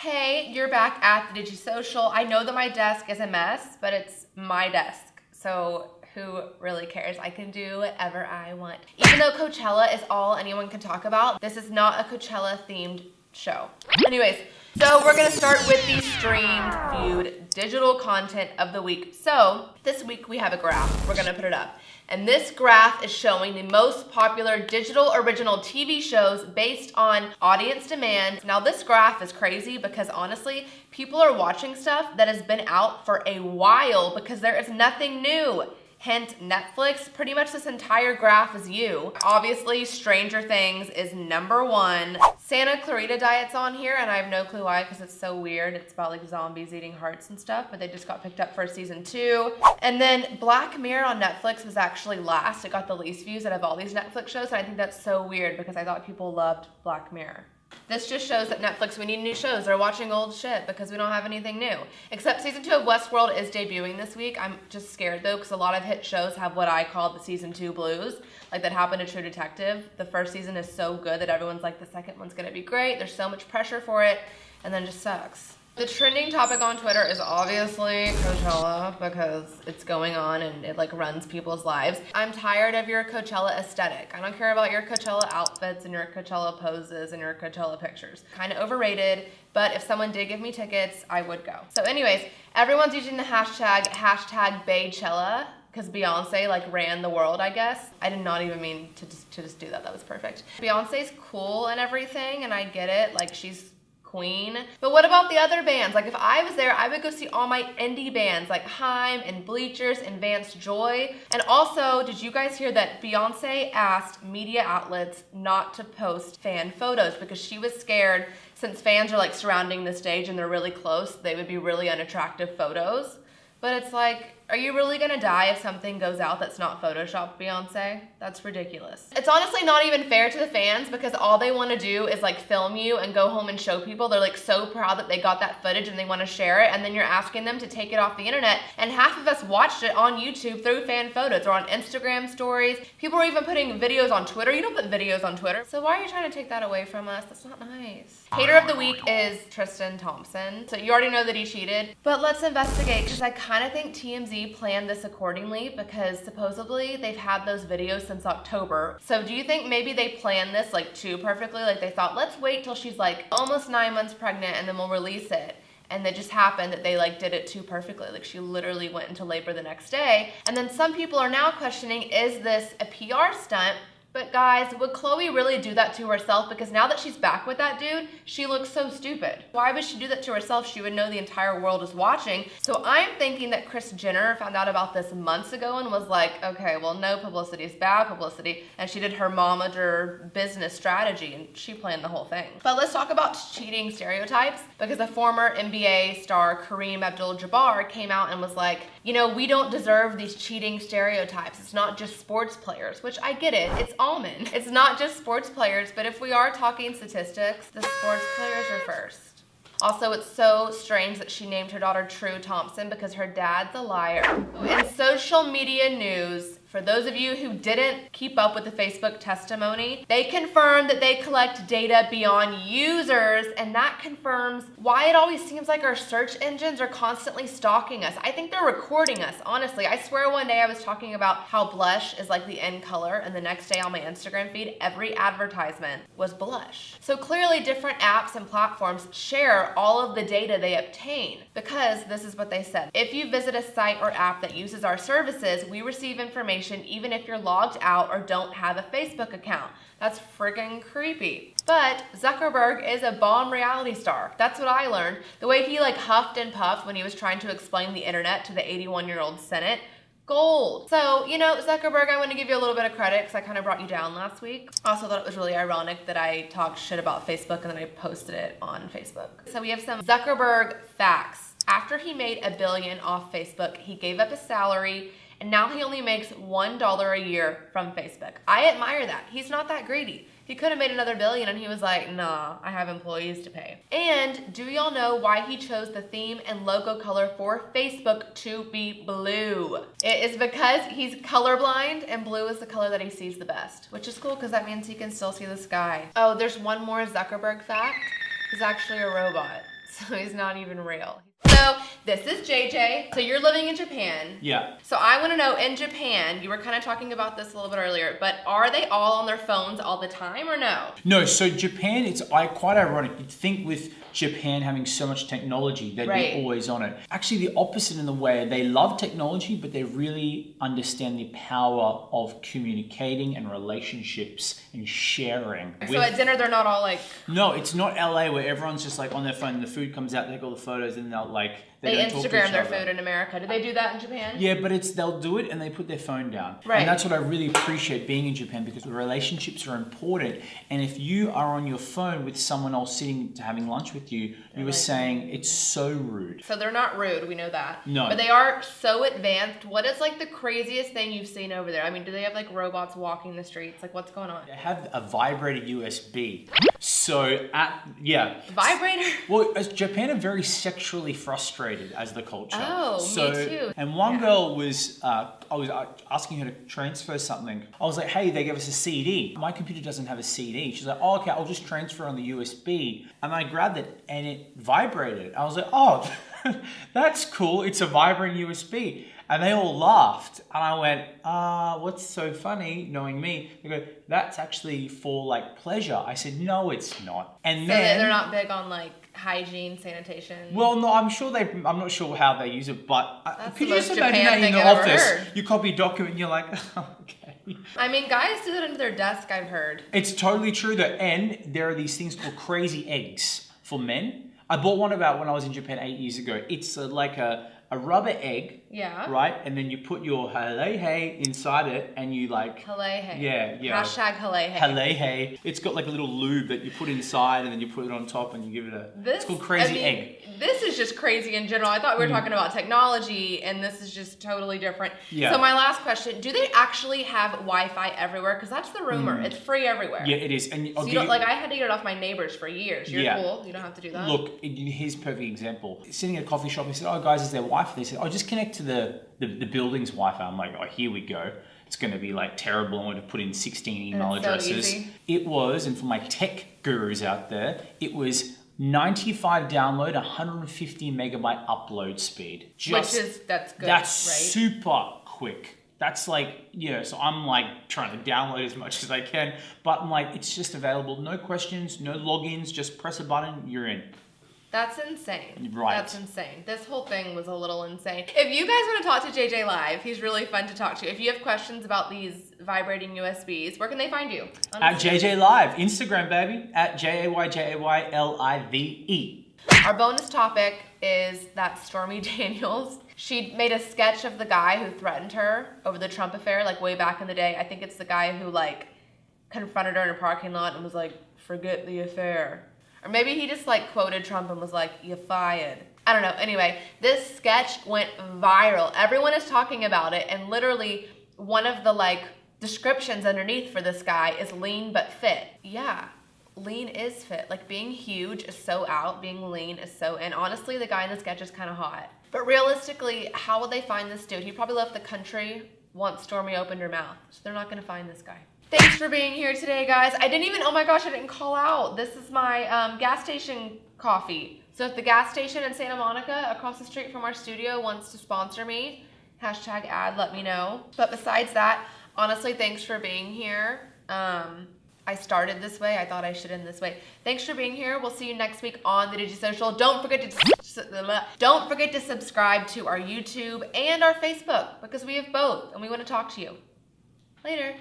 Hey, you're back at the Digi-Social. I know that my desk is a mess, but it's my desk, so who really cares? I can do whatever I want. Even though Coachella is all anyone can talk about, this is not a Coachella-themed show. Anyways, so we're gonna start with the streamed, viewed, digital content of the week. So this week we have a graph. We're gonna put it up. And this graph is showing the most popular digital original TV shows based on audience demand. Now this graph is crazy because honestly, people are watching stuff that has been out for a while because there is nothing new. Hint, Netflix, pretty much this entire graph is you. Obviously, Stranger Things is #1. Santa Clarita Diet's on here, and I have no clue why because it's so weird. It's about like zombies eating hearts and stuff, but they just got picked up for season 2. And then Black Mirror on Netflix was actually last. It got the least views out of all these Netflix shows, and I think that's so weird because I thought people loved Black Mirror. This just shows that Netflix, we need new shows. They're watching old shit because we don't have anything new. Except season 2 of Westworld is debuting this week. I'm just scared though because a lot of hit shows have what I call the season 2 blues. Like that happened to True Detective. The first season is so good that everyone's like, the second one's gonna be great. There's so much pressure for it and then just sucks. The trending topic on Twitter is obviously Coachella because it's going on and it like runs people's lives. I'm tired of your Coachella aesthetic. I don't care about your Coachella outfits and your Coachella poses and your Coachella pictures. Kind of overrated, but if someone did give me tickets, I would go. So anyways, everyone's using the hashtag Baychella because Beyonce like ran the world, I guess. I did not even mean to just do that. That was perfect. Beyonce's cool and everything, and I get it. Like she's queen. But what about the other bands? Like if I was there, I would go see all my indie bands like Haim and Bleachers and Vance Joy. And also, did you guys hear that Beyonce asked media outlets not to post fan photos because she was scared since fans are like surrounding the stage and they're really close, they would be really unattractive photos. But it's like, are you really gonna die if something goes out that's not Photoshopped, Beyonce? That's ridiculous. It's honestly not even fair to the fans because all they wanna do is like film you and go home and show people. They're like so proud that they got that footage and they wanna share it, and then you're asking them to take it off the internet, and half of us watched it on YouTube through fan photos or on Instagram stories. People are even putting videos on Twitter. You don't put videos on Twitter. So why are you trying to take that away from us? That's not nice. Hater of the week is Tristan Thompson. So you already know that he cheated, but let's investigate because I kind of think TMZ planned this accordingly because supposedly they've had those videos since October. So do you think maybe they planned this like too perfectly? Like they thought, let's wait till she's like almost 9 months pregnant and then we'll release it. And it just happened that they like did it too perfectly. Like she literally went into labor the next day. And then some people are now questioning, is this a PR stunt? But guys, would Khloe really do that to herself? Because now that she's back with that dude, she looks so stupid. Why would she do that to herself? She would know the entire world is watching. So I'm thinking that Kris Jenner found out about this months ago and was like, okay, well, no publicity is bad publicity. And she did her momager business strategy and she planned the whole thing. But let's talk about cheating stereotypes because a former NBA star, Kareem Abdul-Jabbar, came out and was like, you know, we don't deserve these cheating stereotypes. It's not just sports players, which I get it. It's almond. It's not just sports players, but if we are talking statistics, the sports players are first. Also, it's so strange that she named her daughter True Thompson because her dad's a liar. In social media news, for those of you who didn't keep up with the Facebook testimony, they confirmed that they collect data beyond users, and that confirms why it always seems like our search engines are constantly stalking us. I think they're recording us, honestly. I swear one day I was talking about how blush is like the end color, and the next day on my Instagram feed, every advertisement was blush. So clearly different apps and platforms share all of the data they obtain because this is what they said. If you visit a site or app that uses our services, we receive information even if you're logged out or don't have a Facebook account. That's freaking creepy. But Zuckerberg is a bomb reality star. That's what I learned. The way he like huffed and puffed when he was trying to explain the internet to the 81-year-old Senate, gold. So, you know, Zuckerberg, I want to give you a little bit of credit because I kind of brought you down last week. Also thought it was really ironic that I talked shit about Facebook and then I posted it on Facebook. So we have some Zuckerberg facts. After he made $1 billion off Facebook, he gave up his salary and now he only makes $1 a year from Facebook. I admire that. He's not that greedy. He could have made another $1 billion and he was like, nah, I have employees to pay. And do y'all know why he chose the theme and logo color for Facebook to be blue? It is because he's colorblind and blue is the color that he sees the best, which is cool because that means he can still see the sky. Oh, there's one more Zuckerberg fact. He's actually a robot. So he's not even real. So this is JJ. So you're living in Japan. Yeah. So I want to know, in Japan, you were kind of talking about this a little bit earlier, but are they all on their phones all the time or no? No, so Japan, it's quite ironic. You'd think with Japan having so much technology, they'd be always on it. Actually, the opposite in the way, they love technology, but they really understand the power of communicating and relationships and sharing. So at dinner, they're not all like... No, it's not LA where everyone's just like on their phone and the food comes out, they take all the photos and they'll like... They Instagram their food in America. Do they do that in Japan? Yeah, but they'll do it and they put their phone down. Right. And that's what I really appreciate being in Japan, because the relationships are important. And if you are on your phone with someone else sitting to having lunch with you, you were saying it's so rude. So they're not rude, we know that. No. But they are so advanced. What is like the craziest thing you've seen over there? I mean, do they have like robots walking the streets? Like what's going on? They have a vibrator USB. So Vibrator? Well, as Japan are very sexually frustrated as the culture. Oh, me too. And one girl was, I was asking her to transfer something. I was like, hey, they gave us a CD. My computer doesn't have a CD. She's like, oh, okay, I'll just transfer on the USB. And I grabbed it and it vibrated. I was like, oh, that's cool. It's a vibrating USB. And they all laughed. And I went, what's so funny, knowing me? They go, that's actually for like pleasure. I said, no, it's not. And then they're not big on like hygiene, sanitation. Well, no, I'm not sure how they use it, but could you just imagine Japan that in the thing I've ever office? heard. You copy a document and you're like, oh, okay. I mean, guys do that under their desk, I've heard. It's totally true though. And there are these things called crazy eggs for men. I bought one about when I was in Japan 8 years ago. It's like a rubber egg. Yeah. Right? And then you put your hale inside it and you like... Hale. Yeah. Hashtag hale. Hale. It's got like a little lube that you put inside and then you put it on top and you give it a... it's called crazy egg. This is just crazy in general. I thought we were talking about technology and this is just totally different. Yeah. So my last question, do they actually have Wi-Fi everywhere? Because that's the rumor. It's free everywhere. Yeah, it is. And so you don't, like I had to get it off my neighbors for years. You're cool. You don't have to do that. Look, here's a perfect example. Sitting at a coffee shop, he said, oh guys, is there Wi-Fi? They said, oh, just connect to the building's Wi-Fi. I'm like, oh, here we go. It's going to be like terrible. I'm going to put in 16 email addresses. So easy. It was, and for my tech gurus out there, it was 95 download, 150 megabyte upload speed. That's good, That's right? super quick. That's like, so I'm like trying to download as much as I can, but I'm like, it's just available. No questions, no logins, just press a button, you're in. That's insane. Right. That's insane. This whole thing was a little insane. If you guys want to talk to JJ live, he's really fun to talk to. If you have questions about these vibrating USBs, where can they find you? At JJ Live, Instagram, baby, at JayJayLive. Our bonus topic is that Stormy Daniels, she made a sketch of the guy who threatened her over the Trump affair, like way back in the day. I think it's the guy who like confronted her in a parking lot and was like, forget the affair. Or maybe he just like quoted Trump and was like, you fired. I don't know. Anyway, this sketch went viral. Everyone is talking about it. And literally one of the like descriptions underneath for this guy is lean but fit. Yeah, lean is fit. Like being huge is so out. Being lean is so in. Honestly, the guy in the sketch is kind of hot. But realistically, how would they find this dude? He probably left the country once Stormy opened her mouth. So they're not going to find this guy. Thanks for being here today, guys. I didn't call out. This is my gas station coffee. So if the gas station in Santa Monica across the street from our studio wants to sponsor me, hashtag ad, let me know. But besides that, honestly, thanks for being here. I started this way. I thought I should end this way. Thanks for being here. We'll see you next week on the Digi-Social. Don't forget to subscribe to our YouTube and our Facebook because we have both and we want to talk to you. Later.